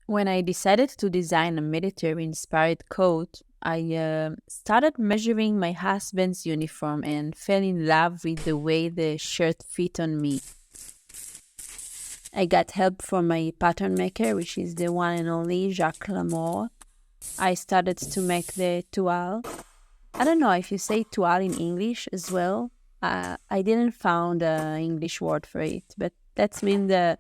When I decided to design a military-inspired coat, I started measuring my husband's uniform and fell in love with the way the shirt fit on me. I got help from my pattern maker, which is the one and only Jacques Lamour. I started to make the toile. I don't know if you say toile in English as well. I didn't found an English word for it, but that's been the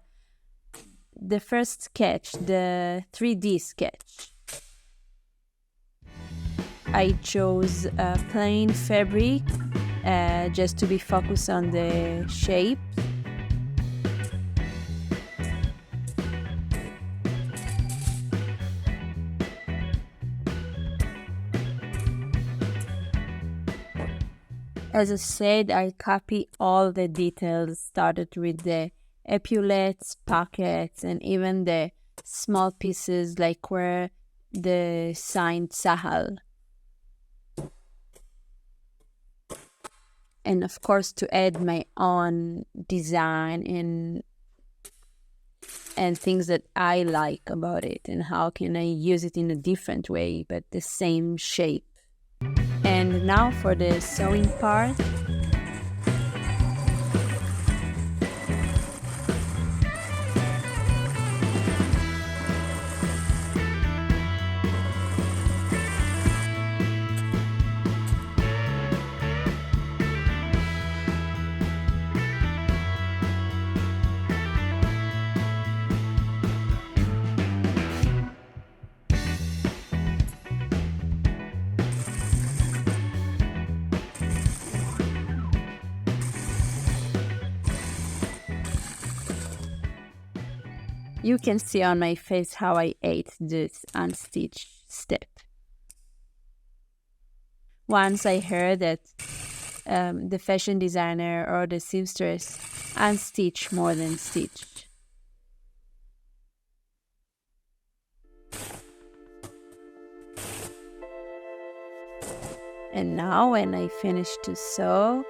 first sketch, the 3D sketch. I chose a plain fabric just to be focused on the shape. As I said, I copy all the details, started with the epaulets, pockets, and even the small pieces like where the sign Sahal. And of course, to add my own design and things that I like about it, and how can I use it in a different way, but the same shape. And now for the sewing part. You can see on my face how I ate this unstitched step. Once I heard that the fashion designer or the seamstress unstitch more than stitch. And now when I finish to sew,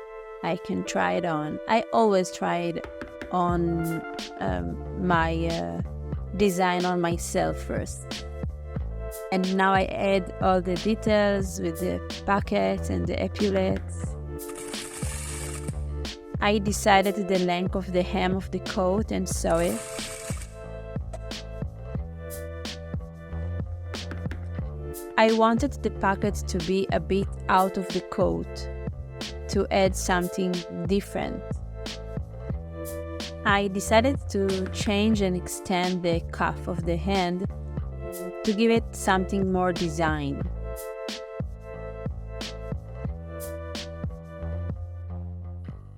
I can try it on. I always try it on my design on myself first. And now I add all the details with the pockets and the epaulets. I decided the length of the hem of the coat and sew it. I wanted the pocket to be a bit out of the coat, to add something different. I decided to change and extend the cuff of the hand to give it something more design.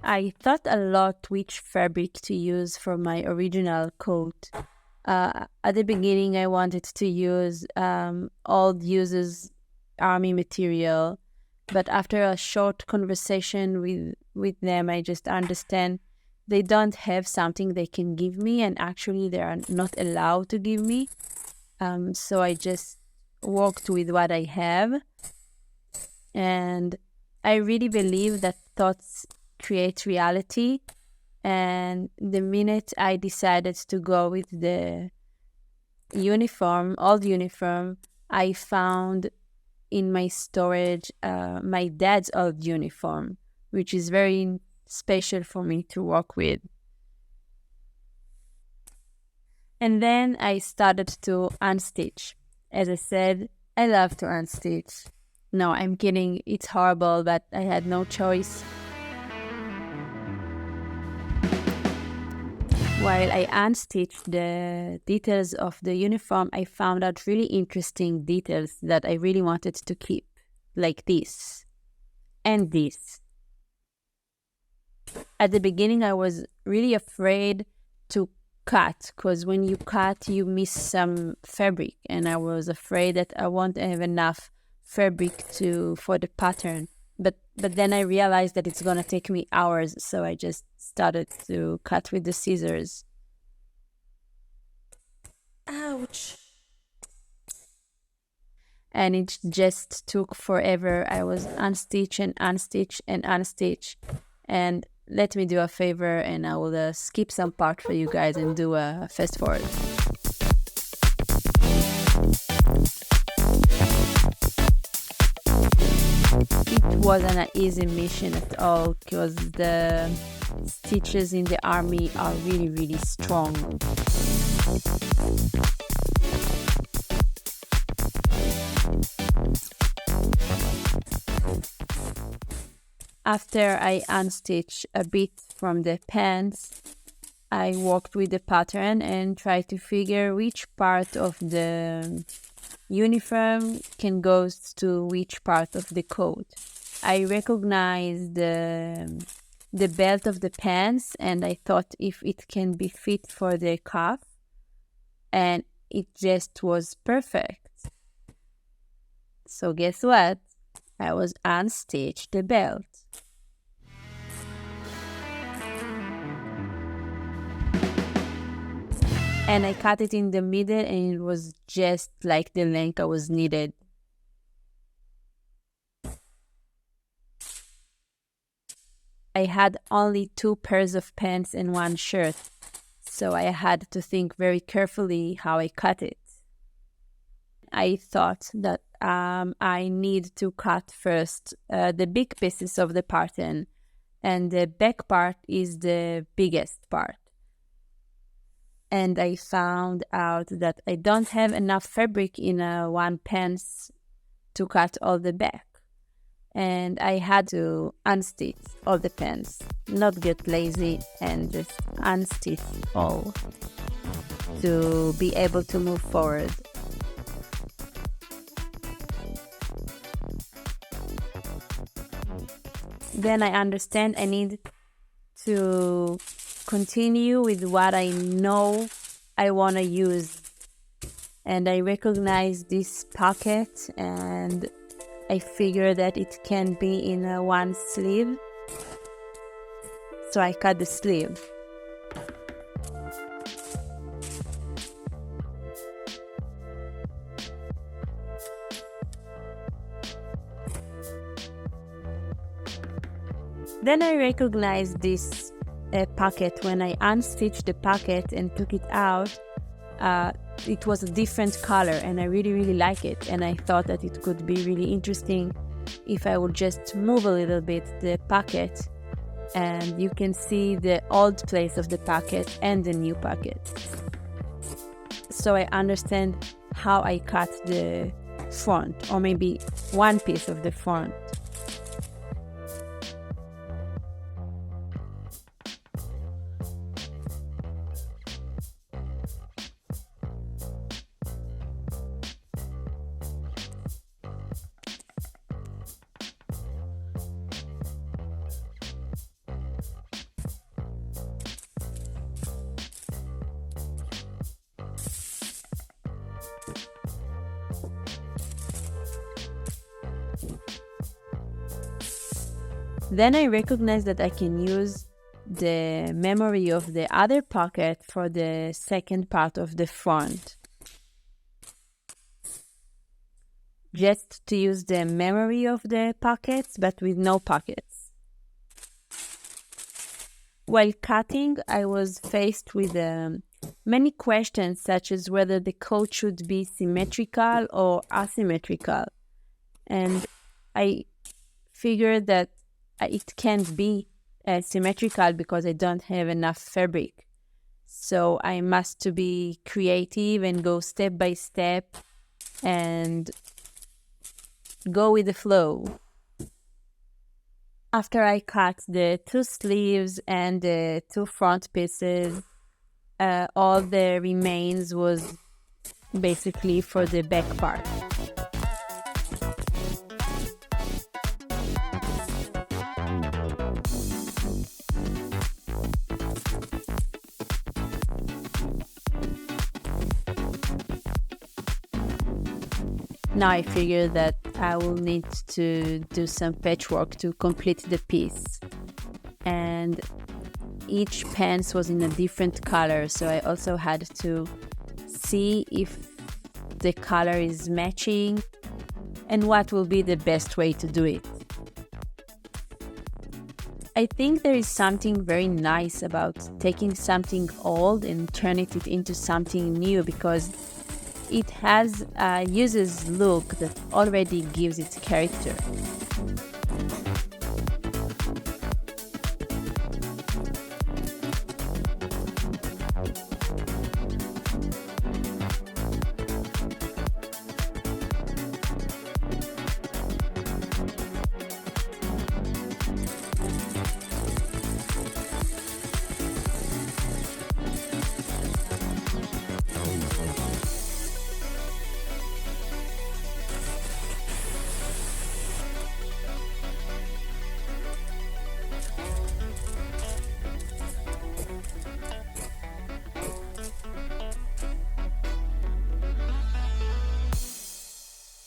I thought a lot which fabric to use for my original coat. At the beginning, I wanted to use old uses army material, but after a short conversation with them, I just understand they don't have something they can give me, and actually they are not allowed to give me. So I just worked with what I have, and I really believe that thoughts create reality. And the minute I decided to go with the uniform, old uniform, I found in my storage my dad's old uniform, which is very special for me to work with. And then I started to unstitch. As I said, I love to unstitch. No, I'm kidding. It's horrible, but I had no choice. While I unstitched the details of the uniform, I found out really interesting details that I really wanted to keep, like this and this. At the beginning, I was really afraid to cut, because when you cut, you miss some fabric, and I was afraid that I won't have enough fabric for the pattern. But then I realized that it's gonna take me hours, so I just started to cut with the scissors. Ouch! And it just took forever. I was unstitch and unstitch and unstitch. And let me do a favor, and I will skip some part for you guys and do a fast forward. wasn't an easy mission at all because the stitches in the army are really, really strong. After I unstitched a bit from the pants, I worked with the pattern and tried to figure which part of the uniform can go to which part of the coat. I recognized the belt of the pants and I thought if it can be fit for the cuff, and it just was perfect. So guess what? I was unstitched the belt. And I cut it in the middle and it was just like the length I was needed. I had only 2 pairs of pants and 1 shirt, so I had to think very carefully how I cut it. I thought that I need to cut first the big pieces of the pattern, and the back part is the biggest part. And I found out that I don't have enough fabric in one pants to cut all the back. And I had to unstitch all the pants, not get lazy and just unstitch all to be able to move forward. Then I understand I need to continue with what I know I want to use. And I recognize this pocket and I figure that it can be in one sleeve. So I cut the sleeve. Then I recognized this pocket. When I unstitched the pocket and took it out, it was a different color and I really like it, and I thought that it could be really interesting if I would just move a little bit the pocket and you can see the old place of the pocket and the new pocket. So I understand how I cut the front, or maybe one piece of the front. Then I recognize that I can use the memory of the other pocket for the second part of the front. Just to use the memory of the pockets, but with no pockets. While cutting, I was faced with many questions, such as whether the coat should be symmetrical or asymmetrical. And I figured that it can't be symmetrical because I don't have enough fabric. So I must to be creative and go step by step and go with the flow. After I cut the 2 sleeves and the 2 front pieces, all the remains was basically for the back part. Now I figure that I will need to do some patchwork to complete the piece. And each pants was in a different color, so I also had to see if the color is matching and what will be the best way to do it. I think there is something very nice about taking something old and turning it into something new, because it has a user's look that already gives its character.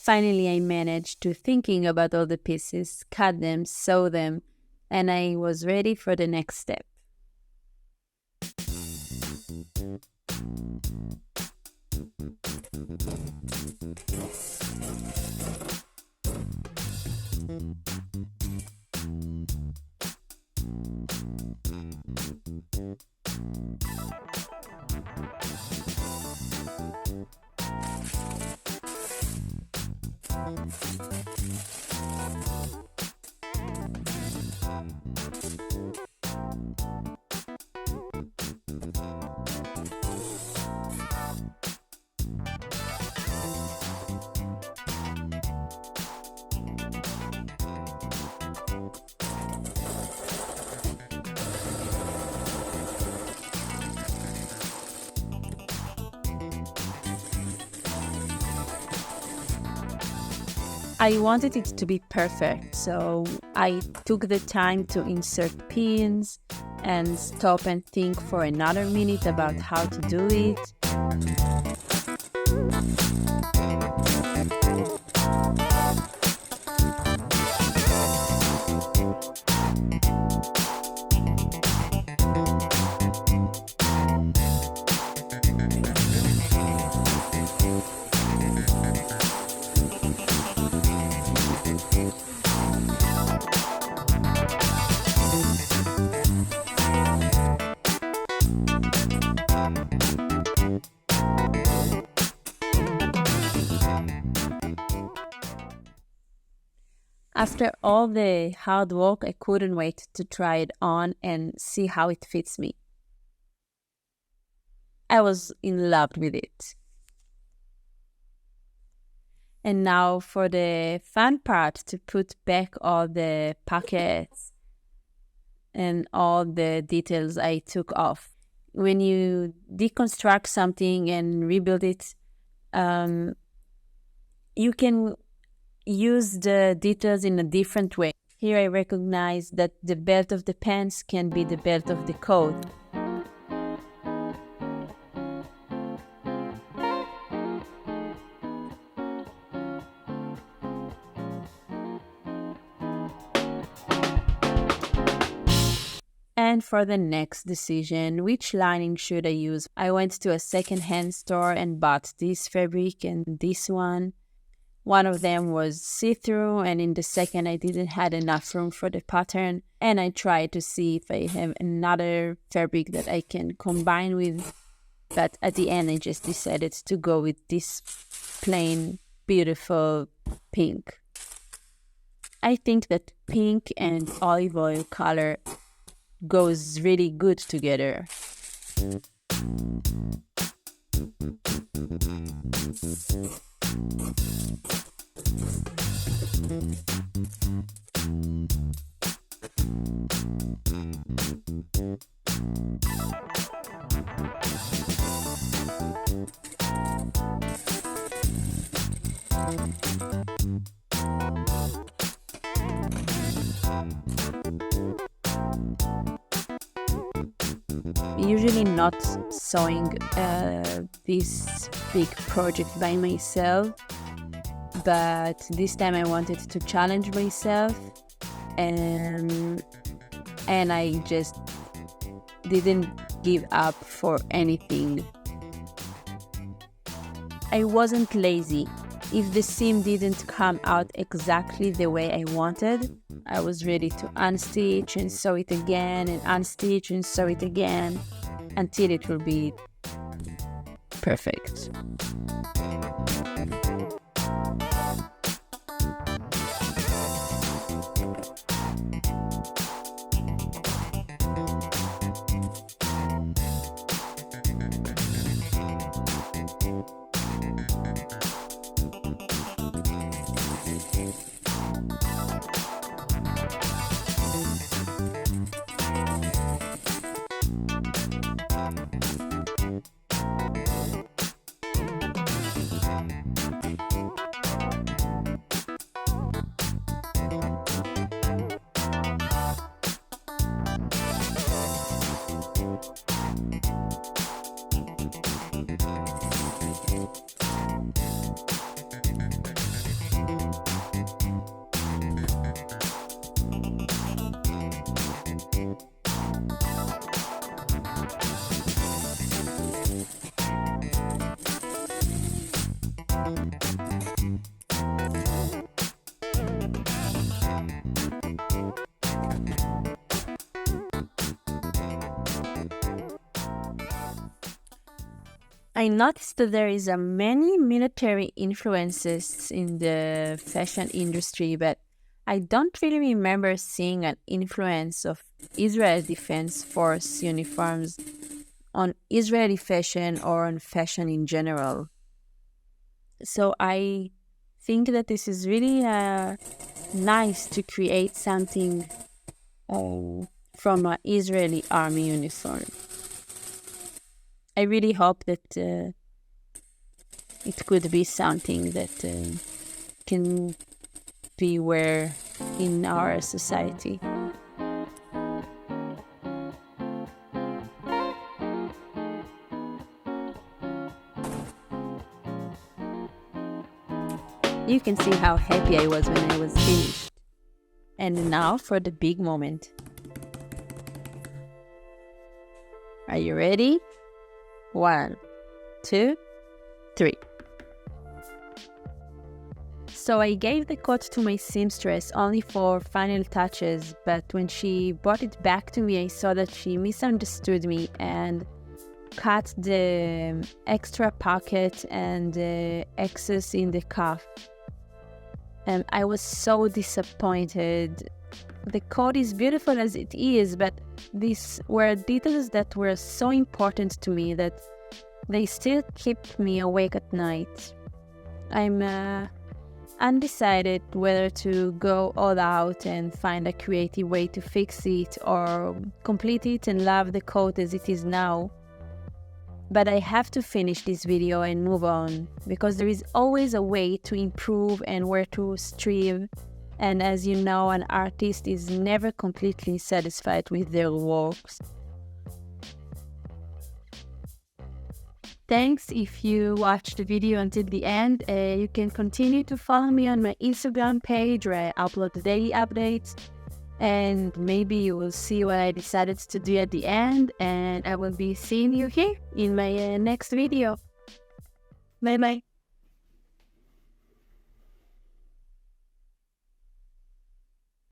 Finally, I managed to thinking about all the pieces, cut them, sew them, and I was ready for the next step. I wanted it to be perfect, so I took the time to insert pins and stop and think for another minute about how to do it. After all the hard work, I couldn't wait to try it on and see how it fits me. I was in love with it. And now for the fun part, to put back all the pockets and all the details I took off. When you deconstruct something and rebuild it, you can use the details in a different way. Here I recognize that the belt of the pants can be the belt of the coat. And for the next decision, which lining should I use? I went to a second-hand store and bought this fabric and this one. One of them was see-through, and in the second I didn't have enough room for the pattern, and I tried to see if I have another fabric that I can combine with, but at the end I just decided to go with this plain, beautiful pink. I think that pink and olive oil color goes really good together. Usually not sewing this big project by myself, but this time I wanted to challenge myself, and I just didn't give up for anything. I wasn't lazy. If the seam didn't come out exactly the way I wanted, I was ready to unstitch and sew it again and unstitch and sew it again until it will be perfect. I noticed that there is a many military influences in the fashion industry, but I don't really remember seeing an influence of Israel Defense Force uniforms on Israeli fashion or on fashion in general. So I think that this is really nice to create something from an Israeli army uniform. I really hope that it could be something that can be wear in our society. You can see how happy I was when I was finished. And now for the big moment. Are you ready? 1, 2, 3. So I gave the coat to my seamstress only for final touches, but when she brought it back to me, I saw that she misunderstood me and cut the extra pocket and the excess in the cuff. And I was so disappointed. The coat is beautiful as it is, but these were details that were so important to me that they still keep me awake at night. I'm undecided whether to go all out and find a creative way to fix it or complete it and love the coat as it is now. But I have to finish this video and move on, because there is always a way to improve and where to strive. And as you know, an artist is never completely satisfied with their works. Thanks if you watched the video until the end. You can continue to follow me on my Instagram page where I upload the daily updates. And maybe you will see what I decided to do at the end. And I will be seeing you here in my next video. Bye bye.